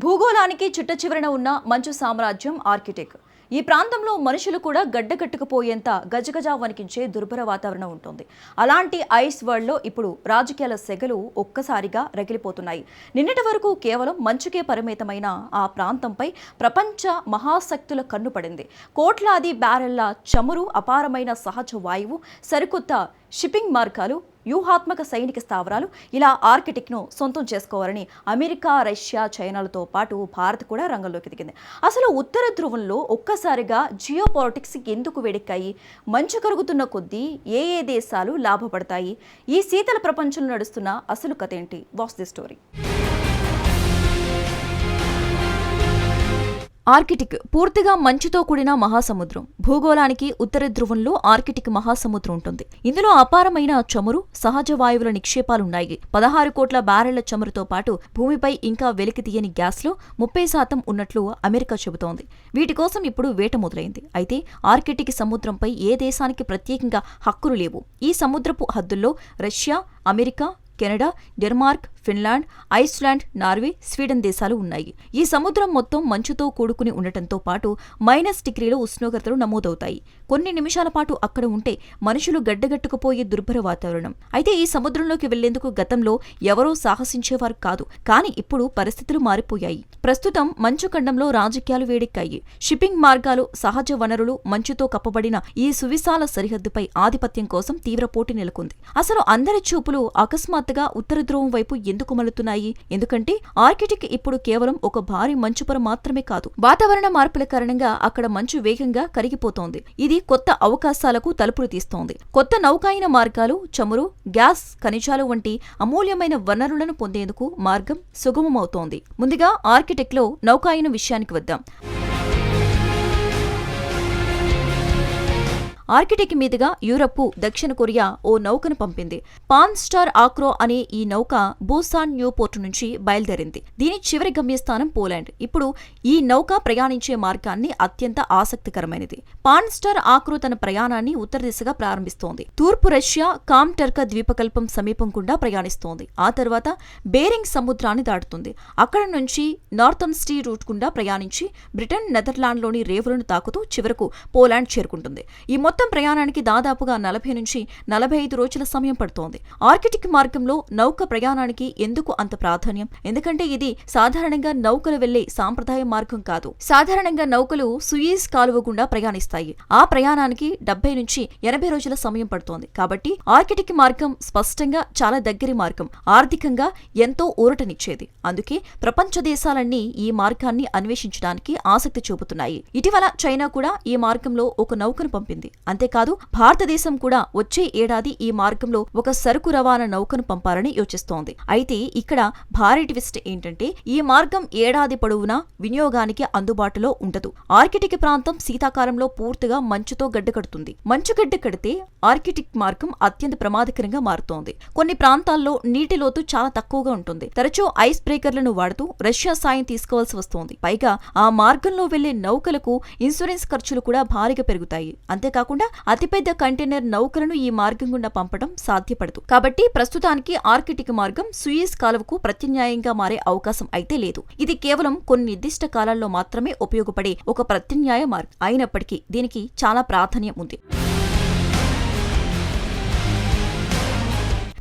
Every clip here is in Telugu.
భూగోళానికి చిట్టచివరన ఉన్న మంచు సామ్రాజ్యం ఆర్కిటిక్. ఈ ప్రాంతంలో మనుషులు కూడా గడ్డకట్టుకుపోయేంత గజగజ వణికించే దుర్భర వాతావరణం ఉంటుంది. అలాంటి ఐస్ వరల్డ్లో ఇప్పుడు రాజకీయాల సెగలు ఒక్కసారిగా రగిలిపోతున్నాయి. నిన్నటి వరకు కేవలం మంచుకే పరిమితమైన ఆ ప్రాంతంపై ప్రపంచ మహాశక్తుల కన్ను పడింది. కోట్లాది బ్యారెళ్ల చమురు, అపారమైన సహజ వాయువు, సరికొత్త షిప్పింగ్ మార్గాలు, వ్యూహాత్మక సైనిక స్థావరాలు, ఇలా ఆర్కిటిక్ను సొంతం చేసుకోవాలని అమెరికా, రష్యా, చైనాలతో పాటు భారత్ కూడా రంగంలోకి దిగింది. అసలు ఉత్తర ధ్రువంలో ఒక్కసారిగా జియో పాలిటిక్స్ ఎందుకు వేడెక్కాయి? మంచు కరుగుతున్న కొద్దీ ఏ దేశాలు లాభపడతాయి? ఈ శీతల ప్రపంచంలో నడుస్తున్న అసలు కథ ఏంటి? Watch the story. ఆర్కిటిక్ పూర్తిగా మంచుతో కూడిన మహాసముద్రం. భూగోళానికి ఉత్తర ధ్రువంలో ఆర్కిటిక్ మహాసముద్రం ఉంటుంది. ఇందులో అపారమైన చమురు, సహజ వాయువుల నిక్షేపాలున్నాయి. 16 కోట్ల బ్యారెళ్ల చమురుతో పాటు భూమిపై ఇంకా వెలికి తీయని గ్యాస్లో 30% ఉన్నట్లు అమెరికా చెబుతోంది. వీటి కోసం ఇప్పుడు వేట మొదలైంది. అయితే ఆర్కిటిక్ సముద్రంపై ఏ దేశానికి ప్రత్యేకంగా హక్కులు లేవు. ఈ సముద్రపు హద్దుల్లో Russia, America, Canada, Denmark, Finland, Iceland, Norway, Sweden దేశాలు ఉన్నాయి. ఈ సముద్రం మొత్తం మంచుతో కూడుకుని ఉండటంతో పాటు -డిగ్రీల ఉష్ణోగ్రతలు నమోదవుతాయి. కొన్ని నిమిషాల పాటు అక్కడ ఉంటే మనుషులు గడ్డగట్టుకుపోయే దుర్భర వాతావరణం. అయితే ఈ సముద్రంలోకి వెళ్లేందుకు గతంలో ఎవరూ సాహసించేవారు కాదు. కానీ ఇప్పుడు పరిస్థితులు మారిపోయాయి. ప్రస్తుతం మంచు ఖండంలో రాజకీయాలు వేడెక్కాయి. షిప్పింగ్ మార్గాలు, సహజ వనరులు, మంచుతో కప్పబడిన ఈ సువిశాల సరిహద్దుపై ఆధిపత్యం కోసం తీవ్ర పోటీ నెలకొంది. అసలు అందరి చూపులు అకస్మాత్తుగా ఉత్తర ధ్రువం వైపు ఎందుకు మలుతున్నాయి? ఎందుకంటే ఆర్కిటిక్ ఇప్పుడు కేవలం ఒక భారీ మంచుపొర మాత్రమే కాదు. వాతావరణ మార్పుల కారణంగా అక్కడ మంచు వేగంగా కరిగిపోతోంది. ఇది కొత్త అవకాశాలకు తలుపులు తీస్తోంది. కొత్త నౌకాయన మార్గాలు, చమురు, గ్యాస్, ఖనిజాలు వంటి అమూల్యమైన వనరులను పొందేందుకు మార్గం సుగమమవుతోంది. ముందుగా ఆర్కిటిక్ లో నౌకాయన విషయానికి వద్దాం. ఆర్కిటిక్ మీదుగా యూరప్, దక్షిణ కొరియా ఓ నౌకను పంపింది. పాన్ స్టార్ ఆక్రో అనే ఈ నౌక బూసాన్ న్యూ పోర్టు నుంచి బయలుదేరింది. దీని చివరి గమ్యస్థానం పోలాండ్. ఇప్పుడు ఈ నౌక ప్రయాణించే మార్గాన్ని అత్యంత ఆసక్తికరమైనది. పాన్ స్టార్ ఆక్రో తన ప్రయాణాన్ని ఉత్తర దిశగా ప్రారంభిస్తోంది. తూర్పు రష్యా కామ్టర్క ద్వీపకల్పం సమీపం గుండా ప్రయాణిస్తోంది. ఆ తర్వాత బేరింగ్ సముద్రాన్ని దాటుతుంది. అక్కడ నుంచి నార్థన్ సీ రూట్ గుండా ప్రయాణించి బ్రిటన్, నెదర్లాండ్లోని రేవులను తాకుతూ చివరకు పోలాండ్ చేరుకుంటుంది. ఈ మొత్తం ప్రయాణానికి దాదాపుగా 40 నుంచి 45 రోజుల సమయం పడుతోంది. ఆర్కిటిక్ మార్గంలో నౌక ప్రయాణానికి ఎందుకు అంత ప్రాధాన్యం? ఎందుకంటే ఇది సాధారణంగా నౌకలు వెళ్లే సాంప్రదాయ మార్గం కాదు. సాధారణంగా నౌకలు సూయజ్ కాలువ గుండా ప్రయాణిస్తాయి. ఆ ప్రయాణానికి 70 నుంచి 80 రోజుల సమయం పడుతోంది. కాబట్టి ఆర్కిటిక్ మార్గం స్పష్టంగా చాలా దగ్గరి మార్గం. ఆర్థికంగా ఎంతో ఊరటనిచ్చేది. అందుకే ప్రపంచ దేశాలన్నీ ఈ మార్గాన్ని అన్వేషించడానికి ఆసక్తి చూపుతున్నాయి. ఇటీవల చైనా కూడా ఈ మార్గంలో ఒక నౌకను పంపింది. అంతేకాదు భారతదేశం కూడా వచ్చే ఏడాది ఈ మార్గంలో ఒక సరుకు రవాణా నౌకను పంపాలని యోచిస్తోంది. అయితే ఇక్కడ భారీ ట్విస్ట్ ఏంటంటే ఈ మార్గం ఏడాది పొడవునా వినియోగానికి అందుబాటులో ఉండదు. ఆర్కిటిక్ ప్రాంతం శీతాకాలంలో పూర్తిగా మంచుతో గడ్డకడుతుంది. మంచు గడ్డ కడితే ఆర్కిటిక్ మార్గం అత్యంత ప్రమాదకరంగా మారుతోంది. కొన్ని ప్రాంతాల్లో నీటి లోతు చాలా తక్కువగా ఉంటుంది. తరచూ ఐస్ బ్రేకర్లను వాడుతూ రష్యా సాయం తీసుకోవాల్సి వస్తోంది. పైగా ఆ మార్గంలో వెళ్లే నౌకలకు ఇన్సూరెన్స్ ఖర్చులు కూడా భారీగా పెరుగుతాయి. అంతేకాకుండా అతిపెద్ద కంటైనర్ నౌకలను ఈ మార్గం గుండా పంపడం సాధ్యపడదు. కాబట్టి ప్రస్తుతానికి ఆర్కిటిక్ మార్గం సూయజ్ కాలువకు ప్రత్యామ్నాయంగా మారే అవకాశం అయితే లేదు. ఇది కేవలం కొన్ని నిర్దిష్ట కాలాల్లో మాత్రమే ఉపయోగపడే ఒక ప్రత్యామ్నాయ మార్గం. అయినప్పటికీ దీనికి చాలా ప్రాధాన్యం ఉంది.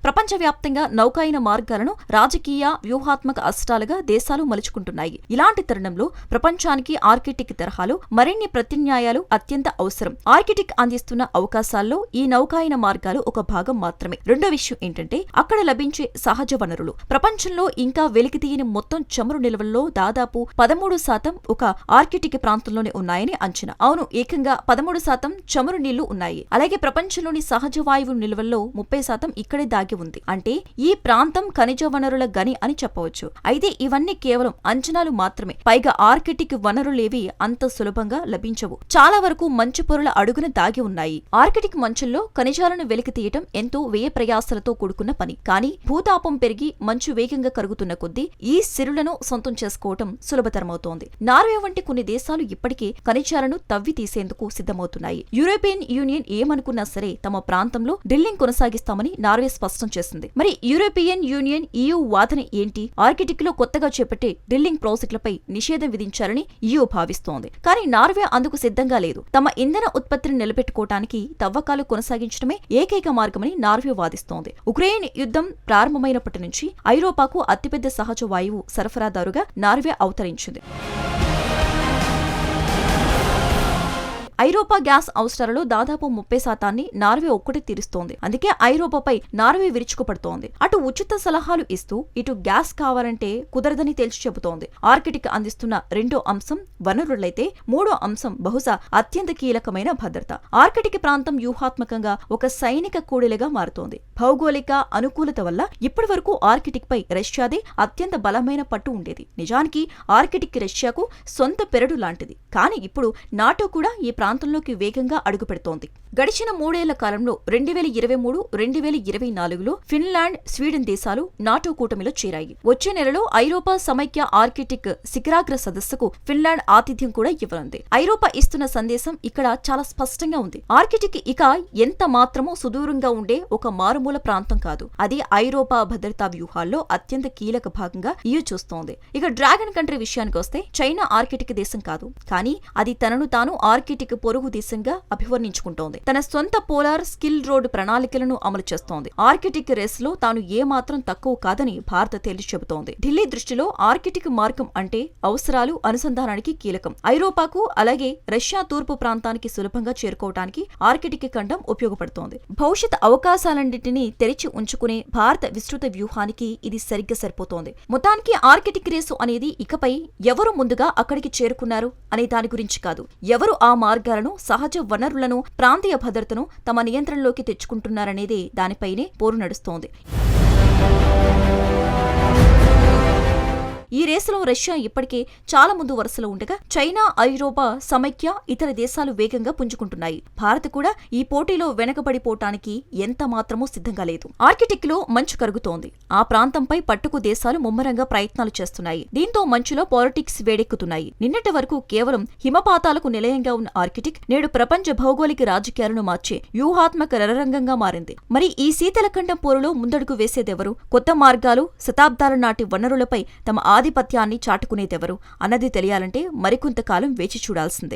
ప్రపంచవ్యాప్తంగా నౌకాయన మార్గాలను రాజకీయ, వ్యూహాత్మక అస్త్రాలుగా దేశాలు మలుచుకుంటున్నాయి. ఇలాంటి తరుణంలో ప్రపంచానికి ఆర్కిటిక్ తరహాలో మరిన్ని ప్రత్యామ్నాయాలు అత్యంత అవసరం. ఆర్కిటిక్ అందిస్తున్న అవకాశాల్లో ఈ నౌకాయన మార్గాలు ఒక భాగం మాత్రమే. రెండో విషయం ఏంటంటే అక్కడ లభించే సహజ వనరులు. ప్రపంచంలో ఇంకా వెలికితీయని మొత్తం చమురు నిల్వల్లో దాదాపు 13% ఒక ఆర్కిటిక్ ప్రాంతంలోనే ఉన్నాయని అంచనా. అవును, ఏకంగా 13% చమురు నీళ్లు ఉన్నాయి. అలాగే ప్రపంచంలోని సహజ వాయువు నిల్వల్లో 30% ఇక్కడే దాగి ఉంది. అంటే ఈ ప్రాంతం ఖనిజ వనరుల గని అని చెప్పవచ్చు. అయితే ఇవన్నీ కేవలం అంచనాలు మాత్రమే. పైగా ఆర్కిటిక్ వనరులేవి అంత సులభంగా లభించవు. చాలా వరకు మంచు పొరల అడుగున దాగి ఉన్నాయి. ఆర్కిటిక్ మంచుల్లో ఖనిజాలను వెలికి తీయటం ఎంతో వ్యయ ప్రయాసలతో కూడుకున్న పని. కానీ భూతాపం పెరిగి మంచు వేగంగా కరుగుతున్న కొద్దీ ఈ సిరులను సొంతం చేసుకోవటం సులభతరమవుతోంది. నార్వే వంటి కొన్ని దేశాలు ఇప్పటికే ఖనిజాలను తవ్వి తీసేందుకు సిద్ధమవుతున్నాయి. యూరోపియన్ యూనియన్ ఏమనుకున్నా సరే తమ ప్రాంతంలో డ్రిల్లింగ్ కొనసాగిస్తామని నార్వే స్పష్టం స్పష్టం చేసింది. మరి యూరోపియన్ యూనియన్ EU వాదన ఏంటి? ఆర్కిటిక్ లో కొత్తగా చేపట్టే డ్రిల్లింగ్ ప్రాజెక్టులపై నిషేధం విధించాలని EU భావిస్తోంది. కానీ నార్వే అందుకు సిద్ధంగా లేదు. తమ ఇంధన ఉత్పత్తిని నిలబెట్టుకోవటానికి తవ్వకాలు కొనసాగించడమే ఏకైక మార్గమని నార్వే వాదిస్తోంది. ఉక్రెయిన్ యుద్ధం ప్రారంభమైనప్పటి నుంచి ఐరోపాకు అతిపెద్ద సహజ వాయువు సరఫరాదారుగా నార్వే అవతరించింది. ఐరోపా గ్యాస్ అవసరాలలో దాదాపు 30% నార్వే ఒక్కటే తీరుస్తోంది. అందుకే ఐరోపాపై నార్వే విరుచుకుపడుతోంది. అటు ఉచిత సలహాలు ఇస్తూ ఇటు గ్యాస్ కావాలంటే కుదరదని తేల్చి చెబుతోంది. ఆర్కిటిక్ అందిస్తున్న రెండో అంశం వనరులైతే మూడో అంశం బహుశా అత్యంత కీలకమైన భద్రత. ఆర్కిటిక్ ప్రాంతం వ్యూహాత్మకంగా ఒక సైనిక కూడలిగా మారుతోంది. భౌగోళిక అనుకూలత వల్ల ఇప్పటి వరకు ఆర్కిటిక్ పై రష్యాదే అత్యంత బలమైన పట్టు ఉండేది. నిజానికి ఆర్కిటిక్ రష్యాకు సొంత పెరడు లాంటిది. కానీ ఇప్పుడు నాటో కూడా ఈ ప్రాంతంలోకి వేగంగా అడుగుపెడుతోంది. గడిచిన 3 ఏళ్ల కాలంలో 2023, 2024లో ఫిన్లాండ్, స్వీడన్ దేశాలు నాటో కూటమిలో చేరాయి. వచ్చే నెలలో ఐరోపా సమైక్య ఆర్కిటిక్ శిఖరాగ్ర సదస్సుకు ఫిన్లాండ్ ఆతిథ్యం కూడా ఇవ్వనుంది. ఐరోపా ఇస్తున్న సందేశం ఇక్కడ చాలా స్పష్టంగా ఉంది. ఆర్కిటిక్ ఇక ఎంత మాత్రమూ సుదూరంగా ఉండే ఒక మారుమూల ప్రాంతం కాదు. అది ఐరోపా భద్రతా వ్యూహాల్లో అత్యంత కీలక భాగంగా EU చూస్తోంది. ఇక డ్రాగన్ కంట్రీ విషయానికి వస్తే చైనా ఆర్కిటిక్ దేశం కాదు. కానీ అది తనను తాను ఆర్కిటిక్ పొరుగు దేశంగా అభివర్ణించుకుంటోంది. తన సొంత పోలార్ స్కిల్ రోడ్ ప్రణాళికలను అమలు చేస్తోంది. ఆర్కిటిక్ రేస్ లో తాను ఏమాత్రం తక్కువ కాదని భారత్ తేల్చి చెబుతోంది. ఢిల్లీ దృష్టిలో ఆర్కిటిక్ మార్గం అంటే అవసరాలు, అనుసంధానానికి కీలకం. ఐరోపాకు అలాగే రష్యా తూర్పు ప్రాంతానికి సులభంగా చేరుకోవడానికి ఆర్కిటిక్ ఖండం ఉపయోగపడుతోంది. భవిష్యత్ అవకాశాలన్నింటినీ తెరిచి ఉంచుకునే భారత విస్తృత వ్యూహానికి ఇది సరిగ్గా సరిపోతోంది. మొత్తానికి ఆర్కిటిక్ రేసు అనేది ఇకపై ఎవరు ముందుగా అక్కడికి చేరుకున్నారు అనే దాని గురించి కాదు, ఎవరు ఆ మార్గాలను, సహజ వనరులను, ప్రాంతీయ భద్రతను తమ నియంత్రణలోకి తెచ్చుకుంటున్నారనేదే దానిపైనే పోరు నడుస్తోంది. ఈ రేసులో రష్యా ఇప్పటికే చాలా ముందు వరుసలో ఉండగా చైనా, ఐరోపా సమైక్య, ఇతర దేశాలు వేగంగా పుంజుకుంటున్నాయి. భారత్ కూడా ఈ పోటీలో వెనకబడిపోవటానికి ఎంత మాత్రమూ సిద్ధంగా లేదు. ఆర్కిటిక్ లో మంచు కరుగుతోంది. ఆ ప్రాంతంపై పట్టుకు దేశాలు ముమ్మరంగా ప్రయత్నాలు చేస్తున్నాయి. దీంతో మంచులో పాలిటిక్స్ వేడెక్కుతున్నాయి. నిన్నటి వరకు కేవలం హిమపాతాలకు నిలయంగా ఉన్న ఆర్కిటిక్ నేడు ప్రపంచ భౌగోళిక రాజకీయాలను మార్చే వ్యూహాత్మక రణరంగంగా మారింది. మరి ఈ శీతలఖండం పోరులో ముందడుగు వేసేదెవరు? కొత్త మార్గాలు, శతాబ్దాల నాటి వనరులపై తమ ఆధిపత్యాన్ని చాటుకునేదెవరు అన్నది తెలియాలంటే మరికొంతకాలం వేచి చూడాల్సిందే.